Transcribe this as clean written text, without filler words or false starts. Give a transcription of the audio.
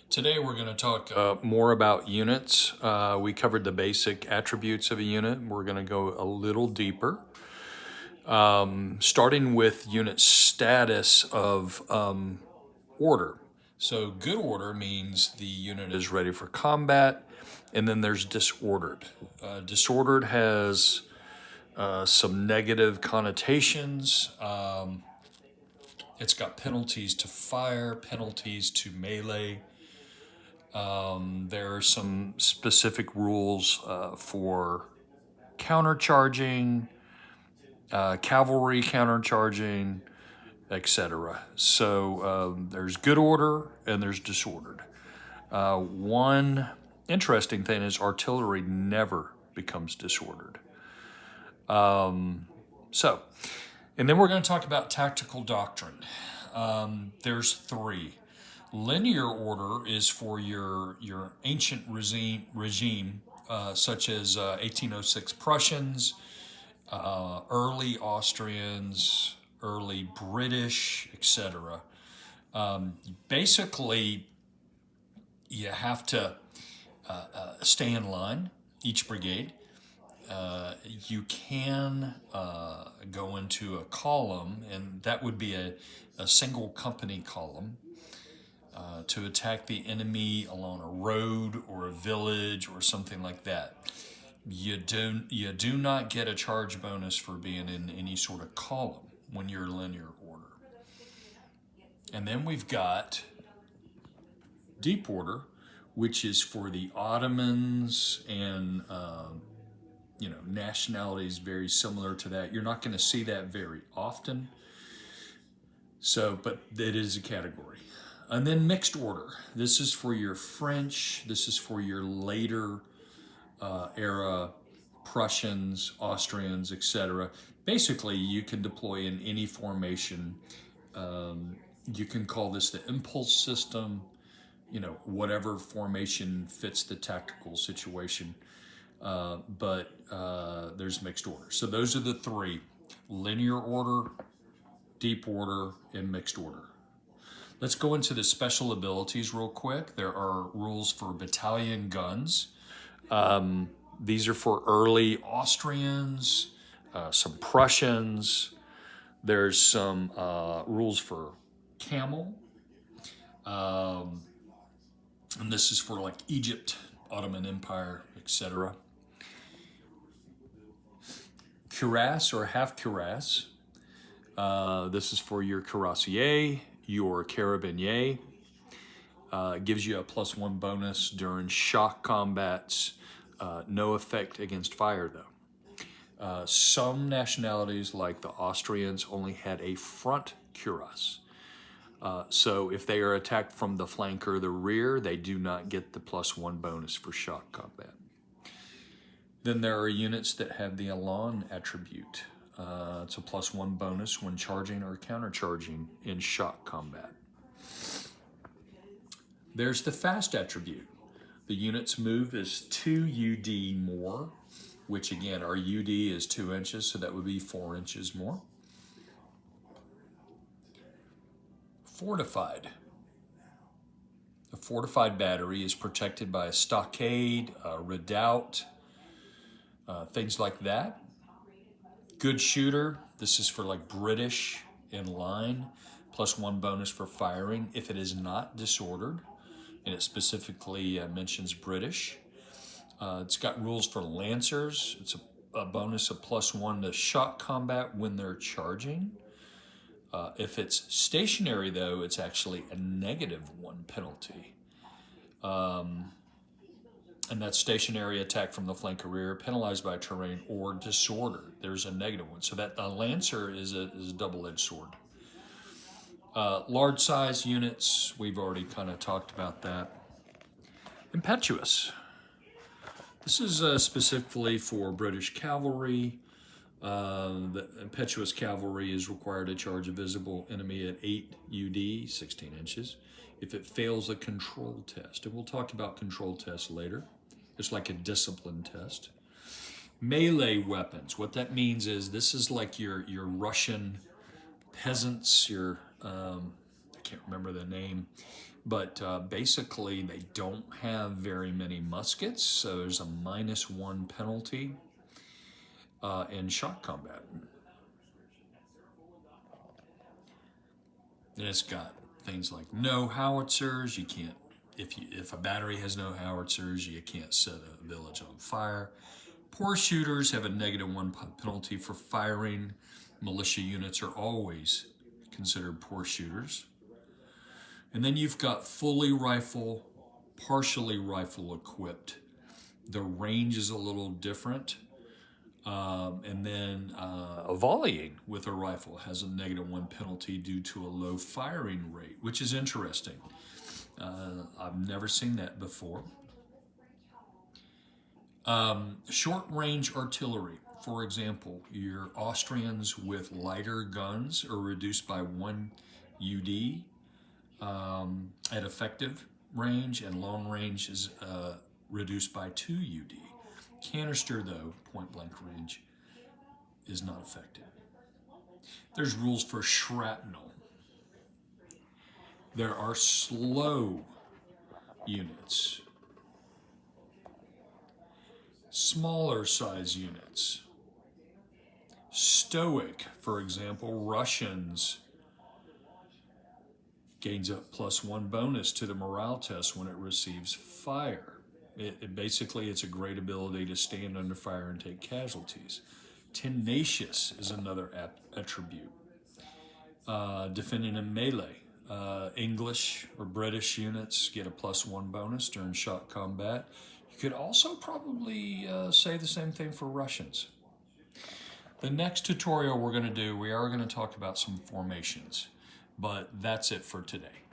Today we're going to talk more about units. We covered the basic attributes of a unit. We're going to go a little deeper, starting with unit status of order. So good order means the unit is ready for combat, and then there's disordered. Disordered has some negative connotations. It's got penalties to fire, penalties to melee. There are some specific rules for countercharging, cavalry countercharging, etc. So there's good order and there's disordered. One interesting thing is artillery never becomes disordered. So, and then we're going to talk about tactical doctrine. There's three. Linear order is for your ancient regime such as 1806 Prussians, early Austrians, early British, etc. Basically, you have to stay in line, each brigade. You can go into a column, and that would be a single company column. To attack the enemy along a road or a village or something like that. You do not get a charge bonus for being in any sort of column when you're linear order. And then we've got deep order, which is for the Ottomans and nationalities very similar to that. You're not going to see that very often. So, but it is a category. And then mixed order. This is for your French. This is for your later era Prussians, Austrians, etc. Basically, you can deploy in any formation. You can call this the impulse system. Whatever formation fits the tactical situation. But there's mixed order. So those are the three: linear order, deep order, and mixed order. Let's go into the special abilities real quick. There are rules for battalion guns. These are for early Austrians, some Prussians. There's some rules for camel. And this is for like Egypt, Ottoman Empire, etc. Cuirass or half cuirass. This is for your cuirassier, your carabinier. Gives you a +1 bonus during shock combats. No effect against fire, though. Some nationalities, like the Austrians, only had a front cuirass. So if they are attacked from the flank or the rear, they do not get the +1 bonus for shock combat. Then there are units that have the Elan attribute. It's a +1 bonus when charging or countercharging in shock combat. There's the fast attribute. The unit's move is 2 UD more, which again, our UD is 2 inches, so that would be 4 inches more. Fortified. A fortified battery is protected by a stockade, a redoubt, things like that. Good shooter. This is for like British in line, +1 bonus for firing if it is not disordered, and it specifically mentions British. It's got rules for Lancers. It's a bonus of +1 to shock combat when they're charging. If it's stationary, though, it's actually a -1 penalty. And that's stationary attack from the flank or rear, penalized by terrain or disorder. There's a -1. So that Lancer is a double-edged sword. Large size units, we've already kind of talked about that. Impetuous. This is specifically for British cavalry. The impetuous cavalry is required to charge a visible enemy at 8 UD, 16 inches, if it fails a control test. And we'll talk about control tests later. It's like a discipline test. Melee weapons. What that means is this is like your Russian peasants, I can't remember the name, But basically, they don't have very many muskets, so there's a -1 penalty in shot combat. And it's got things like no howitzers. You can't, if a battery has no howitzers, you can't set a village on fire. Poor shooters have a -1 penalty for firing. Militia units are always considered poor shooters. And then you've got fully rifle, partially rifle equipped. The range is a little different. And then volleying with a rifle has a -1 penalty due to a low firing rate, which is interesting. I've never seen that before. Short-range artillery. For example, your Austrians with lighter guns are reduced by 1 UD at effective range, and long range is reduced by 2 UD. Canister, though, point-blank range, is not affected. There's rules for shrapnel. There are slow units, smaller size units. Stoic, for example, Russians gains a +1 bonus to the morale test when it receives fire. Basically, it's a great ability to stand under fire and take casualties. Tenacious is another attribute. Defending in melee. English or British units get a +1 bonus during shot combat. You could also probably say the same thing for Russians. The next tutorial we're going to do, we are going to talk about some formations, but that's it for today.